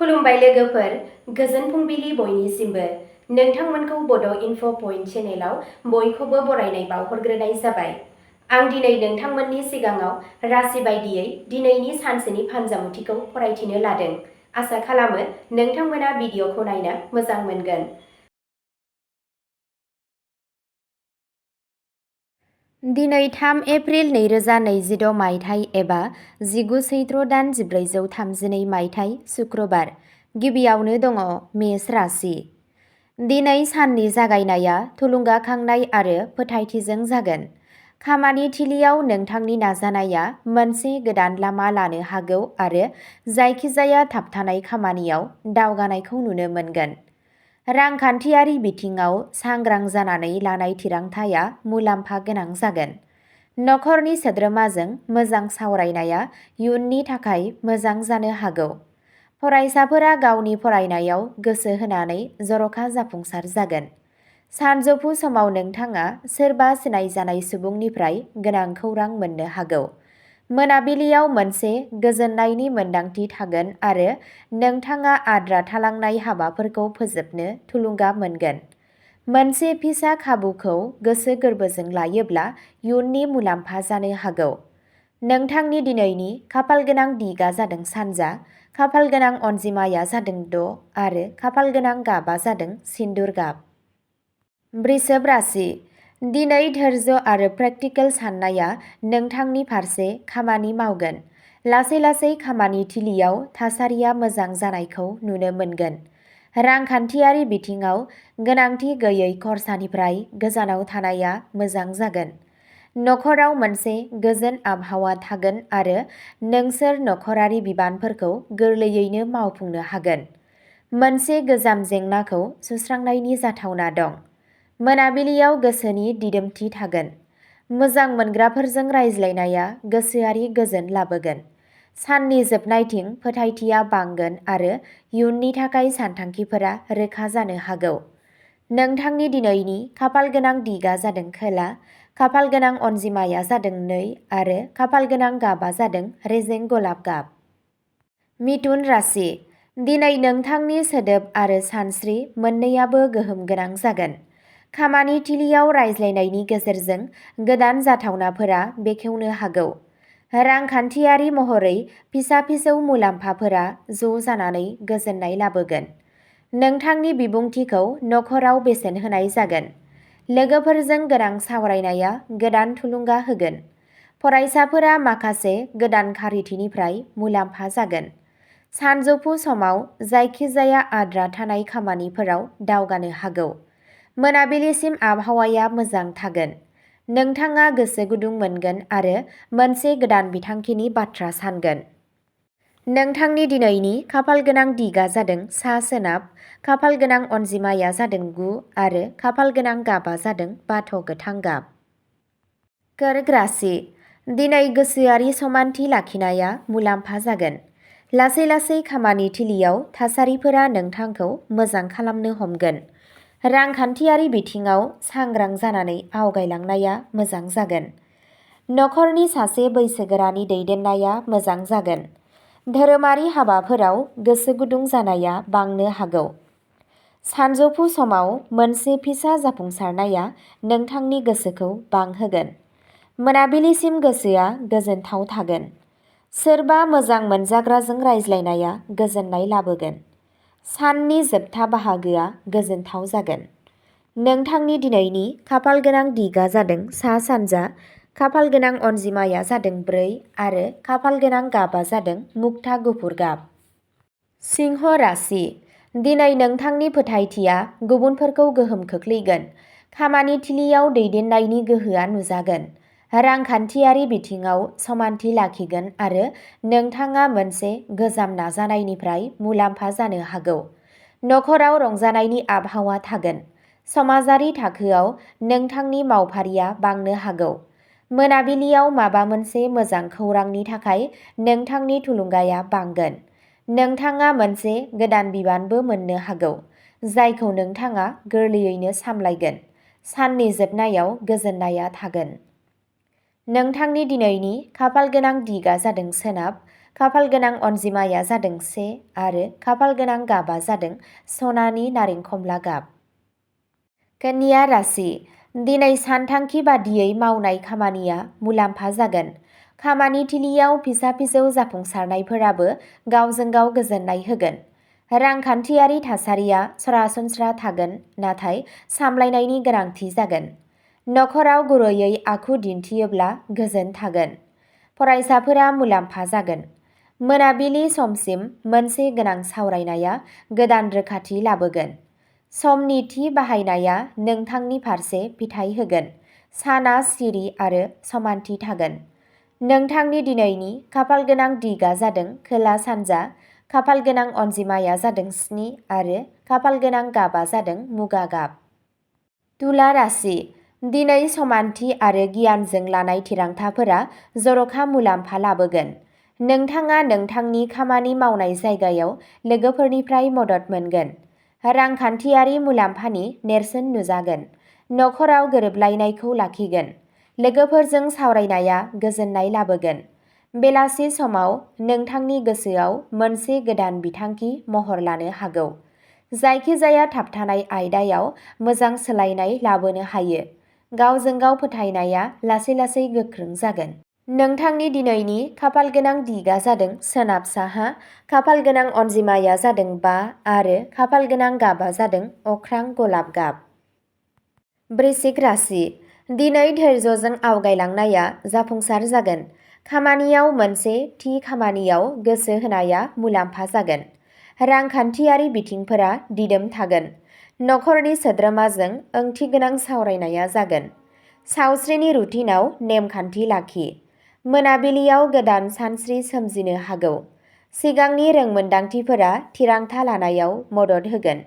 खुलुमबाय लोगोफोर, गोजोन फुंबिलि बयनिसिमबो। नोंथांमोनखौ बड' इनफ' पइन्ट चेनेलाव बयखौबो बरायनाय बावहरग्रोनाय जाबाय। आं दिनै नोंथांमोननि सिगाङाव राशि बायदियै दिनैनि सानसेनि फानजामुथिखौ फरायथिनो लादों। आसा खालामो नोंथांमोना भिडिअ'खौ नायनो मोजां मोनगोन। दिनै 3 एप्रिल 2026 मायथाइ एबा 19 सैत्र दान 1432 मायथाइ शुक्रबार। गिबियावनो दङ मेष राशि। दिनै साननि जागायनाया थुलुंगाखांनाय आरो फोथायथिजों जागोन। खामानि थिलियाव नोंथांनि नाजानाया मोनसे गोदान लामा लानो हागौ आरो जायखिजाया थाबथानाय खामानियाव दावगानायखौ नुनो मोनगोन। रांखान्थियारि बिथिङाव सांग्रां जानानै लानाय थिरांथाया मुलाम्फा गोनां जागोन। नखरनि सोद्रोमाजों मोजां सावरायनाया इयुननि थाखाय मोजां जानो हागौ। फरायसाफोरा गावनि फरायनायाव गोसो होनानै जर'खा जाफुंसार जागोन। सानजौफु समाव नोंथाङा सोरबा सिनायजानाय सुबुंनिफ्राय गोनां खौरां मोननो हागौ। मोनाबिलियाव मोनसे गोजोननायनि मोन्दांथि थागोन आरो नोंथाङा आद्रा थालांनाय हाबाफोरखौ फोजोबनो थुलुंगा मोनगोन। मोनसे फिसा खाबुखौ गोसो गोरबोजों लायोब्ला इयुननि मुलाम्फा जानो हागौ। नोंथांनि दिनैनि खाफालगोनां दिगा जादों सानजा, खाफालगोनां अनजिमाया जादों 6 आरो खाफालगोनां गाबा जादों सिन्दुर गाब। वृषभ राशि। दिनै धैर्य आरो प्रेक्टिकेल साननाया नोंथांनि फारसे खामानि मावगोन। लासै लासै खामानि थिलियाव थासारिया मोजां जानायखौ नुनो मोनगोन। रांखान्थियारि बिथिङाव गोनांथि गैयै खरसानिफ्राय गोजानाव थानाया मोजां जागोन। नखराव मोनसे गोजोन आबहावा थागोन आरो नोंसोर नखरारि बिबानफोरखौ गोरलैयैनो मावफुंनो हागोन। मोनसे गोजाम जेंनाखौ सुस्रांनायनि जाथावना दं। मोनाबिलियाव गोसोनि दिदोमथि थागोन। मोजां मोनग्राफोरजों रायज्लायनाया गोसोआरि गोजोन लाबोगोन। साननि जोबनायथिं फोथायथिया बांगोन आरो इयुननि थाखाय सानथांखिफोरा रोखा जानो हागौ। नोंथांनि दिनैनि खाफालगोनां दिगा जादों खोला, खाफालगोनां अनजिमाया जादों 2 आरो खाफालगोनां गाबा जादों रेजें गलाब गाब। मिथुन राशि। दिनै नोंथांनि सोदोब आरो सानस्रि मोन्नैयाबो गोहोम गोनां जागोन। खामानि थिलियाव रायज्लायनायनि गेजेरजों गोदान जाथावनाफोरा बेखेवनो हागौ। रांखान्थियारि महरै फिसा-फिसौ मुलाम्फाफोरा ज' जानानै गोजोननाय लाबोगोन। नोंथांनि बिबुंथिखौ नखराव बेसेन होनाय जागोन। लोगोफोरजों गोनां सावरायनाया गोदान थुलुंगा होगोन। फरायसाफोरा माखासे गोदान खारिथिनिफ्राय मुलाम्फा जागोन। सानजौफु समाव जायखिजाया आद्रा थानाय खामानिफोराव दावगानो हागौ। मोनाबिलिसिम आबहावाया मोजां थागोन। नोंथाङा गोसो गुदुं मोनगोन आरो मोनसे गोदान बिथांखिनि बाथ्रा सानगोन। नोंथांनि दिनैनि खाफालगोनां दिगा जादों सा-सोनाब, खाफालगोनां अनजिमाया जादों 9 आरो खाफालगोनां गाबा जादों बाथ' गोथां गाब। कर्क राशि। दिनै गोसोआरि समानथि लाखिनाया मुलाम्फा जागोन। लासै लासै खामानि थिलियाव थासारिफोरा नोंथांखौ मोजां खालामनो हमगोन। रांखान्थियारि बिथिङाव सांग्रां जानानै आवगायलांनाया मोजां जागोन। नखरनि सासे बैसोगोरानि दैदेननाया मोजां जागोन। धोरोमारि हाबाफोराव गोसो गुदुं जानाया बांनो हागौ। सानजौफु समाव मोनसे फिसा जाफुंसारनाया नोंथांनि गोसोखौ बांहोगोन। मोनाबिलिसिम गोसोआ गोजोनथाव थागोन। सोरबा मोजां मोनजाग्राजों रायज्लायनाया गोजोननाय लाबोगोन। साननि जोबथा बाहागोआ गोजोनथाव जागोन। नोंथांनि दिनैनि खाफालगोनां दिगा जादों सा-सानजा, खाफालगोनां अनजिमाया जादों 4 आरो खाफालगोनां गाबा जादों मुक्ता गुफुर गाब। सिंह राशि। दिनै नोंथांनि फोथायथिया गुबुनफोरखौ गोहोम खोख्लैगोन। खामानि थिलियाव दैदेननायनि गोहोआ नुजागोन। रांखान्थियारि बिथिङाव समानथि लाखिगोन आरो नोंथाङा मोनसे गोजाम नाजानायनिफ्राय मुलाम्फा जानो हागौ। नखराव रंजानायनि आबहावा थागोन। समाजारि थाखोआव नोंथांनि मावफारिया बांनो हागौ। मोनाबिलियाव माबा मोनसे मोजां खौरांनि थाखाय नोंथांनि थुलुंगाया बांगोन। नोंथाङा मोनसे गोदान बिबानबो मोननो हागौ, जायखौ नोंथाङा गोरलैयैनो सामलायगोन। साननि जोबनायाव गोजोननाया थागोन। नोंथांनि दिनैनि खाफालगोनां दिगा जादों सोनाब, खाफाल गोनां अनजिमाया जादों 1 आरो खाफाल गोनां गाबा जादों सनानि नारेंखमला गाब। कन्या राशि दिनै सानथांखि बादियै मावनाय खामानिया मुलाम्फा जागोन। खामानि थिलियाव फिसा फिसौ जाफुंसारनायफोराबो गावजों गाव गोजोननाय होगोन। रांखान्थियारि थासारिया सरासनस्रा थागोन, नाथाय सामलायनायनि गोनांथि जागोन। नखराव गुरैयै आखु दिन्थियोब्ला गोजोन थागोन। फरायसाफोरा मुलाम्फा जागोन। मोनाबिलि समसिम मोनसे गोनां सावरायनाया गोदान रोखाथि लाबोगोन। समनि थि बाहायनाया नोंथांनि फारसे फिथाइ होगोन। साना सिरि आरो समानथि थागोन। नोंथांनि दिनैनि खाफाल गोनां दिगा जादों खोला सानजा, खाफाल गोनां अनजिमाया जादों 7 आरो खाफाल गोनां गाबा जादों मुगा गाब। तुला राशि दिनै समानथि आरो गियानजों लानाय थिरांथाफोरा जर'खा मुलाम्फा लाबोगोन। नोंथाङा नोंथांनि खामानि मावनाय जायगायाव लोगोफोरनिफ्राय मदद मोनगोन। रांखान्थियारि मुलाम्फानि नेरसोन नुजागोन। नखराव गोरोबलायनायखौ लाखिगोन। लोगोफोरजों सावरायनाया गोजोननाय लाबोगोन। बेलासि समाव नोंथांनि गोसोआव मोनसे गोदान बिथांखि महर लानो हागौ। जायखिजाया थाबथानाय आयदायाव मोजां सोलायनाय लाबोनो हायो। गावजों गाव फोथायनाया लासै लासै गोख्रों जागोन। नोंथांनि दिनैनि खाफाल गोनां दिगा जादों सोनाब साहा, खाफाल गोनां अनजिमाया जादों 5 आरो खाफाल गोनां गाबा जादों अख्रां गलाब गाब। वृश्चिक राशि दिनै धैर्यजों आवगायलांनाया जाफुंसार जागोन। खामानियाव मोनसे थि खामानियाव गोसो होनाया मुलाम्फा जागोन। रांखान्थियारि बिथिंफोरा दिदोम थागोन। नखरनि सोद्रोमाजों ओंथिगोनां सावरायनाया जागोन। सावस्रिनि रुटिनआव नेमखान्थि लाखि। मोनाबिलियाव गोदान सानस्रि सोमजिनो हागौ। सिगांनि रोंमोनदांथिफोरा थिरांथा लानायाव मदद होगोन।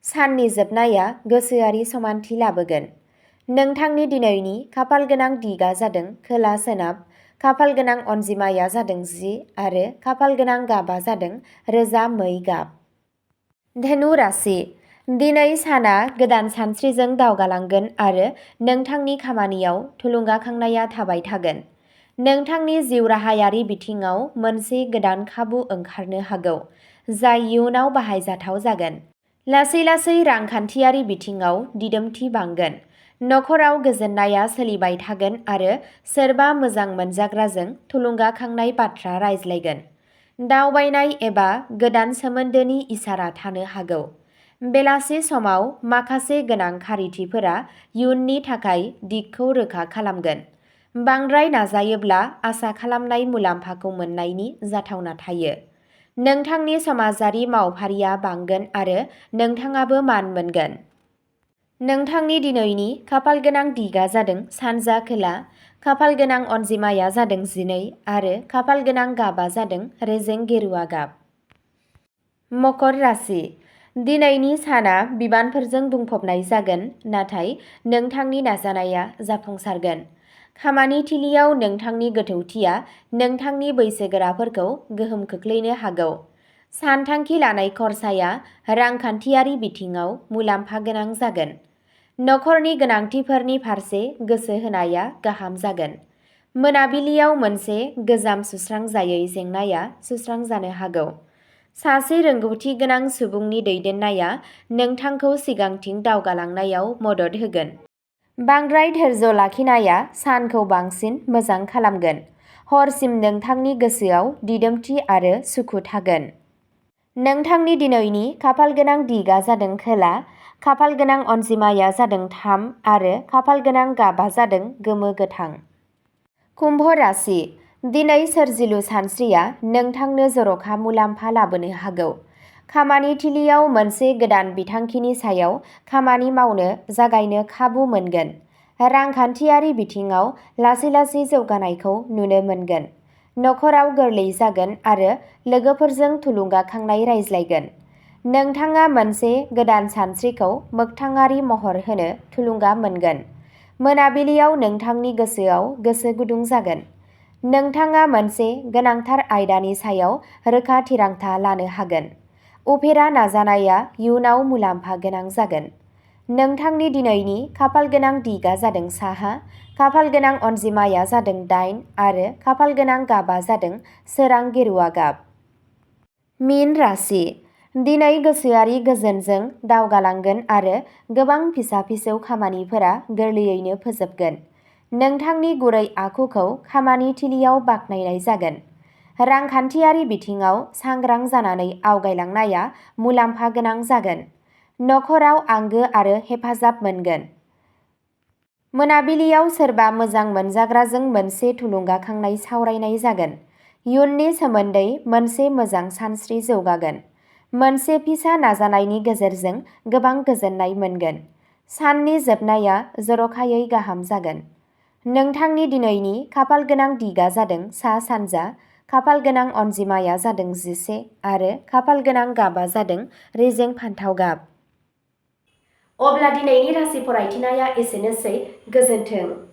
साननि जोबनाया गोसोआरि समानथि लाबोगोन। नोंथांनि दिनैनि खाफाल गोनां दिगा जादों खोला सोनाब, खाफाल गोनां अनजिमाया जादों 10 आरो खाफाल गोनां गाबा जादों रोजा मै गाब। धनु राशि दिनै साना गोदान सानस्रिजों दावगालांगोन आरो नोंथांनि खामानियाव थुलुंगाखांनाया थाबाय थागोन। नोंथांनि जिउ राहायारि बिथिङाव मोनसे गोदान खाबु ओंखारनो हागौ, जाय इयुनाव बाहायजाथाव जागोन। लासै लासै रांखान्थियारि बिथिङाव दिदोमथि बांगोन। नखराव गोजोननाया सोलिबाय थागोन आरो सोरबा मोजां मोनजाग्राजों थुलुंगाखांनाय बाथ्रा रायज्लायगोन। दावबायनाय एबा गोदान सोमोन्दोनि इसारा थानो हागौ। बेलासि समाव माखासे गोनां खारिथिफोरा इयुननि थाखाय दिगखौ रोखा खालामगोन। बांद्राय नाजायोब्ला आसा खालामनाय मुलाम्फाखौ मोननायनि जाथावना थायो। नोंथांनि समाजारि मावफारिया बांगोन आरो नोंथाङाबो मान मोनगोन। नोंथांनि दिनैनि खाफाल गोनां दिगा जादों सानजा खोला, खाफाल गोनां अनजिमाया जादों 12 आरो खाफाल गोनां गाबा जादों रेजें गेरुवा गाब। मकर राशि दिनैनि साना बिबानफोरजों बुंफबनाय जागोन, नाथाय नोंथांनि नाजानाया जाफुंसारगोन। खामानि थिलियाव नोंथांनि गोथौथिया नोंथांनि बैसोगोराफोरखौ गोहोम खोख्लैनो हागौ। सानथांखि लानाय खरसाया रांखान्थियारि बिथिङाव मुलाम्फा गोनां जागोन। नखरनि गोनांथिफोरनि फारसे गोसो होनाया गाहाम जागोन। मोनाबिलियाव मोनसे गोजाम सुस्रांजायै जेंनाया सुस्रांजानो हागौ। सासे रोंगौथि गोनां सुबुंनि दैदेननाया नोंथांखौ सिगांथिं दावगालांनायाव मदद होगोन। बांद्राय धैर्य लाखिनाया सानखौ बांसिन मोजां खालामगोन। हरसिम नोंथांनि गोसोआव दिदोमथि आरो सुखु थागोन। नोंथांनि दिनैनि खाफाल गोनां दिगा जादों खोला, खाफाल गोनां अनजिमाया जादों 3 आरो खाफाल गोनां गाबा जादों गोमो गोथां। कुम्भ राशि दिनै सोरजिलु सानस्रिया नोंथांनो जर'खा मुलाम्फा लाबोनो हागौ। खामानि थिलियाव मोनसे गोदान बिथांखिनि सायाव खामानि मावनो जागायनो खाबु मोनगोन। रांखान्थियारि बिथिङाव लासै लासै जौगानायखौ नुनो मोनगोन। नखराव गोरलै जागोन आरो लोगोफोरजों थुलुंगाखांनाय रायज्लायगोन। नोंथाङा मोनसे गोदान सानस्रिखौ मोगथाङारि महर होनो थुलुंगा मोनगोन। मोनाबिलियाव नोंथांनि गोसोआव गोसो गुदुं जागोन। नोंथाङा मोनसे गोनांथार आयदानि सायाव रोखा थिरांथा लानो हागोन। उफेरा नाजानाया इयुनाव मुलाम्फा गोनां जागोन। नोंथांनि दिनैनि खाफालगोनां दिगआ जादों साहा, खाफालगोनां अनजिमाया जादों 8 आरो खाफालगोनां गाबा जादों सोरां गेरुवा गाब। मीन राशि। दिनै गोसोआरि गोजोनजों दावगालांगोन आरो गोबां फिसा-फिसौ खामानिफोरा गोरलैयैनो फोजोबगोन। नोंथांनि गुरै आखुखौ खामानि थिलियाव बाख्नायनाय जागोन। रांखान्थियारि बिथिङाव सांग्रां जानानै आवगायलांनाया मुलाम्फा गोनां जागोन। नखराव आंगो आरो हेफाजाब मोनगोन। मोनाबिलियाव सोरबा मोजां मोनजाग्राजों मोनसे थुलुंगाखांनाय सावरायनाय जागोन। इयुननि सोमोन्दै मोनसे मोजां सानस्रि जौगागोन। मोनसे फिसा नाजानायनि गेजेरजों गोबां गोजोननाय मोनगोन। साननि जोबनाया जर'खायै गाहाम जागोन। नोंथांनि दिनैनि खाफालगोनां दिगआ जादों सा-सानजा, खाफालगोनां अनजिमाया जादों 11 आरो खाफालगोनां गाबा जादों रेजें फान्थाव गाब। अब्ला दिनैनि राशि फरायथिनाया एसेनोसै। गोजोन्थों।